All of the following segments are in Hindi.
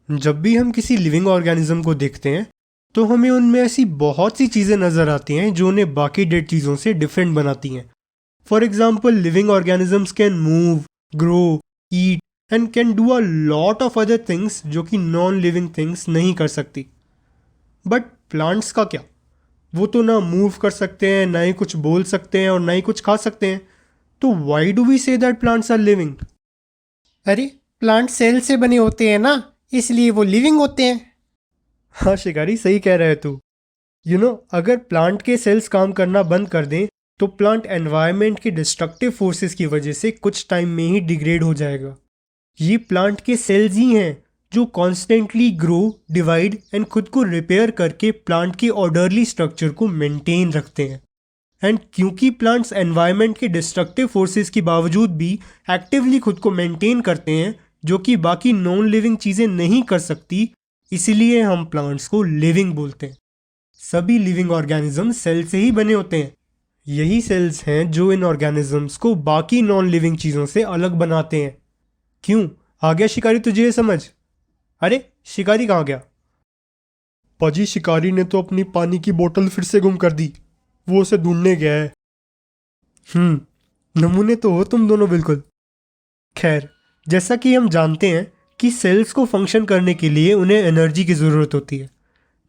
जब भी हम किसी लिविंग ऑर्गेनिज्म को देखते हैं तो हमें उनमें ऐसी बहुत सी चीज़ें नज़र आती हैं जो उन्हें बाकी डेड चीज़ों से डिफरेंट बनाती हैं। For example living organisms can move, grow, eat and can do a lot of other things जो कि नॉन लिविंग थिंग्स नहीं कर सकती। बट प्लांट्स का क्या? वो तो ना मूव कर सकते हैं, ना ही कुछ बोल सकते हैं और ना ही कुछ खा सकते हैं। तो why do we say that plants are living? अरे, प्लांट सेल से बने होते हैं ना, इसलिए वो लिविंग होते हैं। हाँ शिकारी, सही कह रहे तू। अगर प्लांट के सेल्स काम करना बंद कर दें तो प्लांट एनवायरनमेंट के डिस्ट्रक्टिव फोर्सेस की वजह से कुछ टाइम में ही डिग्रेड हो जाएगा। ये प्लांट के सेल्स ही हैं जो कॉन्स्टेंटली ग्रो, डिवाइड एंड खुद को रिपेयर करके प्लांट के ऑर्डरली स्ट्रक्चर को मेंटेन रखते हैं। एंड क्योंकि प्लांट्स एनवायरनमेंट के डिस्ट्रक्टिव फोर्सेस के बावजूद भी एक्टिवली खुद को मेंटेन करते हैं, जो कि बाकी नॉन लिविंग चीज़ें नहीं कर सकती, इसलिए हम प्लांट्स को लिविंग बोलते हैं। सभी लिविंग ऑर्गेनिज्म सेल से ही बने होते हैं। यही सेल्स हैं जो इन ऑर्गेनिजम्स को बाकी नॉन लिविंग चीज़ों से अलग बनाते हैं। क्यों? आ गया शिकारी तुझे ये समझ? अरे शिकारी कहाँ गया? पाजी, शिकारी ने तो अपनी पानी की बोतल फिर से गुम कर दी। वो उसे ढूंढने गया है। नमूने तो हो तुम दोनों बिल्कुल। खैर, जैसा कि हम जानते हैं कि सेल्स को फंक्शन करने के लिए उन्हें एनर्जी की ज़रूरत होती है।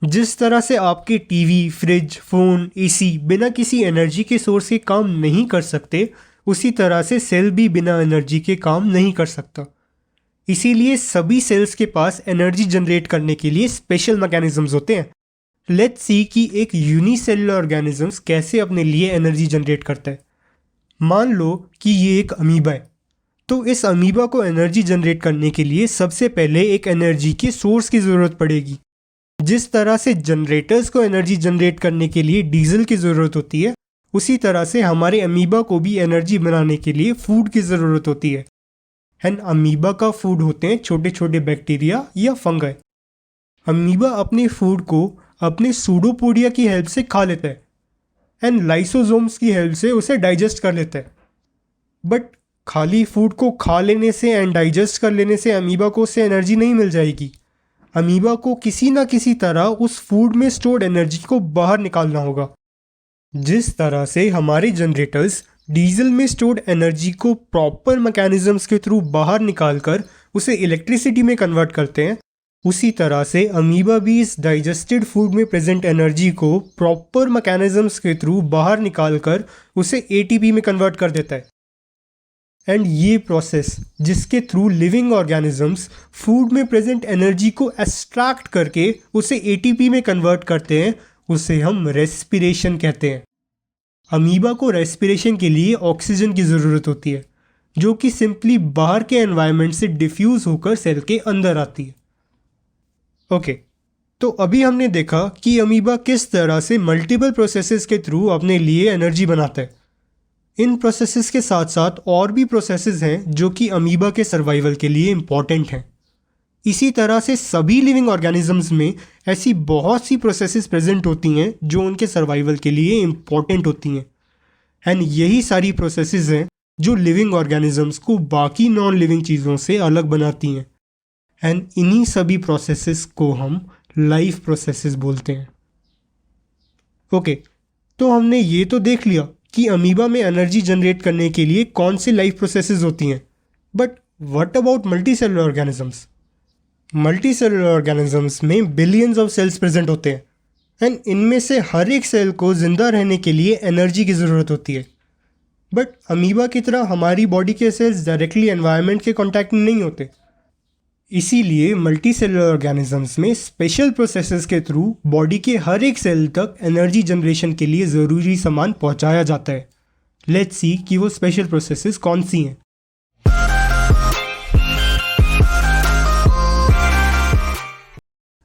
जिस तरह से आपके टीवी, फ्रिज, फ़ोन, एसी बिना किसी एनर्जी के सोर्स के काम नहीं कर सकते, उसी तरह से सेल भी बिना एनर्जी के काम नहीं कर सकता। इसीलिए सभी सेल्स के पास एनर्जी जनरेट करने के लिए स्पेशल मैकेनिज्म्स होते हैं। लेट्स सी कि एक यूनिसेलुलर ऑर्गेनिजम्स कैसे अपने लिए एनर्जी जनरेट करता है। मान लो कि ये एक अमीबा है। तो इस अमीबा को एनर्जी जनरेट करने के लिए सबसे पहले एक एनर्जी के सोर्स की ज़रूरत पड़ेगी। जिस तरह से जनरेटर्स को एनर्जी जनरेट करने के लिए डीजल की ज़रूरत होती है, उसी तरह से हमारे अमीबा को भी एनर्जी बनाने के लिए फूड की ज़रूरत होती है। एंड अमीबा का फूड होते हैं छोटे छोटे बैक्टीरिया या फंगाई। अमीबा अपने फूड को अपने सूडोपोडिया की हेल्प से खा लेता है एंड लाइसोसोम्स की हेल्प से उसे डाइजेस्ट कर लेता है। बट खाली फूड को खा लेने से एंड डाइजेस्ट कर लेने से अमीबा को उससे एनर्जी नहीं मिल जाएगी। अमीबा को किसी ना किसी तरह उस फूड में स्टोर्ड एनर्जी को बाहर निकालना होगा। जिस तरह से हमारे जनरेटर्स डीजल में स्टोर्ड एनर्जी को प्रॉपर मैकेनिज्म्स के थ्रू बाहर निकालकर उसे इलेक्ट्रिसिटी में कन्वर्ट करते हैं, उसी तरह से अमीबा भी इस डाइजेस्टेड फूड में प्रेजेंट एनर्जी को प्रॉपर मैकेनिज्म्स के थ्रू बाहर निकालकर उसे एटीपी में कन्वर्ट कर देता है। एंड ये प्रोसेस जिसके थ्रू लिविंग ऑर्गेनिजम्स फूड में प्रेजेंट एनर्जी को एक्सट्रैक्ट करके उसे एटीपी में कन्वर्ट करते हैं, उसे हम रेस्पिरेशन कहते हैं। अमीबा को रेस्पिरेशन के लिए ऑक्सीजन की ज़रूरत होती है, जो कि सिंपली बाहर के एनवायरनमेंट से डिफ्यूज़ होकर सेल के अंदर आती है। ओके, तो अभी हमने देखा कि अमीबा किस तरह से मल्टीपल प्रोसेसेस के थ्रू अपने लिए एनर्जी बनाता है। इन प्रोसेसेस के साथ साथ और भी प्रोसेसेस हैं जो कि अमीबा के सर्वाइवल के लिए इम्पॉर्टेंट हैं। इसी तरह से सभी लिविंग ऑर्गेनिजम्स में ऐसी बहुत सी प्रोसेसेस प्रेजेंट होती हैं जो उनके सर्वाइवल के लिए इम्पॉर्टेंट होती हैं। एंड यही सारी प्रोसेसेस हैं जो लिविंग ऑर्गेनिजम्स को बाकी नॉन लिविंग चीज़ों से अलग बनाती हैं। एंड इन्हीं सभी प्रोसेसेस को हम लाइफ प्रोसेसेस बोलते हैं। ओके, तो हमने ये तो देख लिया कि अमीबा में एनर्जी जनरेट करने के लिए कौन सी लाइफ प्रोसेसेस होती हैं। But what about multicellular organisms? Multicellular organisms में बिलियंस ऑफ सेल्स प्रेजेंट होते हैं एंड इनमें से हर एक सेल को ज़िंदा रहने के लिए एनर्जी की ज़रूरत होती है। बट अमीबा की तरह हमारी बॉडी के सेल्स डायरेक्टली एनवायरनमेंट के कांटेक्ट में नहीं होते। इसीलिए मल्टीसेलुलर ऑर्गेनिजम्स में स्पेशल प्रोसेसेस के थ्रू बॉडी के हर एक सेल तक एनर्जी जनरेशन के लिए ज़रूरी सामान पहुंचाया जाता है। लेट्स सी कि वो स्पेशल प्रोसेसेस कौन सी हैं।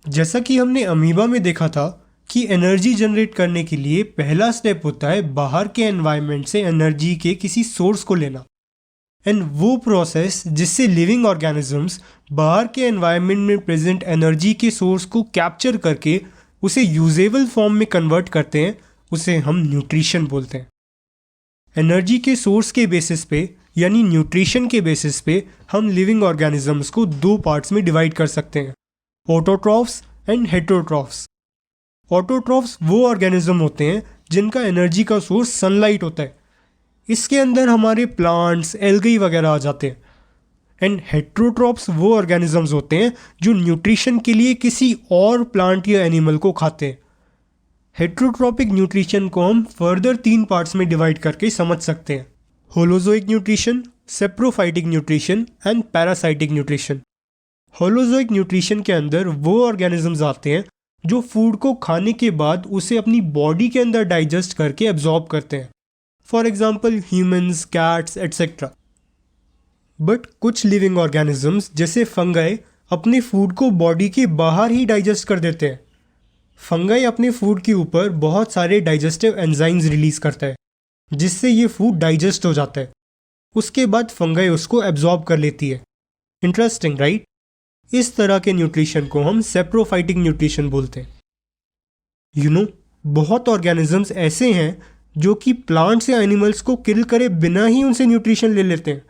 जैसा कि हमने अमीबा में देखा था कि एनर्जी जनरेट करने के लिए पहला स्टेप होता है बाहर के एनवायरनमेंट से एनर्जी के किसी सोर्स को लेना। एंड वो प्रोसेस जिससे लिविंग ऑर्गेनिजम्स बाहर के एनवायरनमेंट में प्रेजेंट एनर्जी के सोर्स को कैप्चर करके उसे यूजेबल फॉर्म में कन्वर्ट करते हैं, उसे हम न्यूट्रिशन बोलते हैं। एनर्जी के सोर्स के बेसिस पे यानी न्यूट्रिशन के बेसिस पे हम लिविंग ऑर्गेनिजम्स को दो पार्ट्स में डिवाइड कर सकते हैं। Autotrophs and heterotrophs. ऑटोट्रॉफ्स वो ऑर्गेनिज्म होते हैं जिनका एनर्जी का सोर्स सनलाइट होता है। इसके अंदर हमारे प्लांट्स, एल्गी वगैरह आ जाते हैं। एंड हेटरोट्रॉफ्स वो ऑर्गेनिजम्स होते हैं जो न्यूट्रिशन के लिए किसी और प्लांट या एनिमल को खाते हैं। हेटरोट्रॉपिक न्यूट्रिशन को हम फर्दर 3 पार्ट्स में डिवाइड करके समझ सकते हैं: holozoic nutrition, saprophytic nutrition and parasitic nutrition. Holozoic nutrition के अंदर वो ऑर्गेनिजम्स आते हैं जो फूड को खाने के बाद उसे अपनी बॉडी के अंदर डाइजेस्ट करके एब्जॉर्ब करते हैं, for example humans, cats etcetera. But कुछ लिविंग ऑर्गेनिजम्स जैसे फंगाई अपने फूड को बॉडी के बाहर ही डाइजेस्ट कर देते हैं। फंगाई अपने फूड के ऊपर बहुत सारे डाइजेस्टिव एंजाइम्स रिलीज करता है जिससे ये फूड डाइजेस्ट हो जाता है। उसके बाद फंगाई उसको एब्जॉर्ब कर लेती है। Interesting right? इस तरह के न्यूट्रिशन को हम सेप्रोफाइटिक न्यूट्रिशन बोलते हैं। बहुत ऑर्गेनिजम्स ऐसे हैं जो कि प्लांट्स या एनिमल्स को किल करे बिना ही उनसे न्यूट्रिशन ले लेते हैं।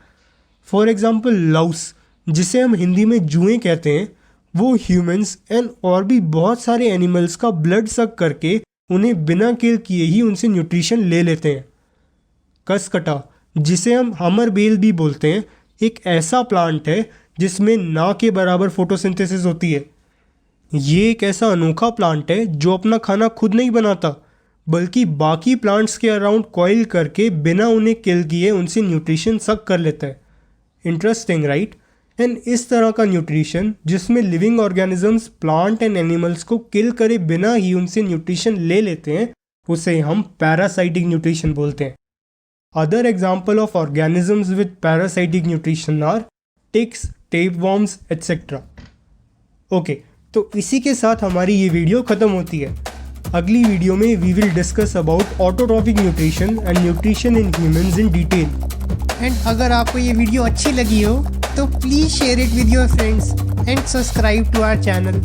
फॉर एग्जाम्पल लाउस, जिसे हम हिंदी में जुएं कहते हैं, वो ह्यूमंस एंड और भी बहुत सारे एनिमल्स का ब्लड सक करके उन्हें बिना किल किए ही उनसे न्यूट्रिशन ले लेते हैं। कसकटा, जिसे हम हमर बेल भी बोलते हैं, एक ऐसा प्लांट है जिसमें ना के बराबर फोटोसिंथेसिस होती है। ये एक ऐसा अनोखा प्लांट है जो अपना खाना खुद नहीं बनाता बल्कि बाकी प्लांट्स के अराउंड कॉइल करके बिना उन्हें किल किए उनसे न्यूट्रिशन सक कर लेता है। Interesting right? एंड इस तरह का न्यूट्रिशन जिसमें living organisms plant and animals को किल करे बिना ही उनसे न्यूट्रिशन ले लेते हैं, उसे हम पैरासाइटिक न्यूट्रिशन बोलते हैं। Other example of organisms with parasitic nutrition are ticks, tapeworms etcetera. Okay, तो इसी के साथ हमारी ये वीडियो ख़त्म होती है। अगली वीडियो में we will discuss about autotrophic nutrition and nutrition in humans in detail. And अगर आपको ये वीडियो अच्छी लगी हो तो please share it with your friends and subscribe to our channel.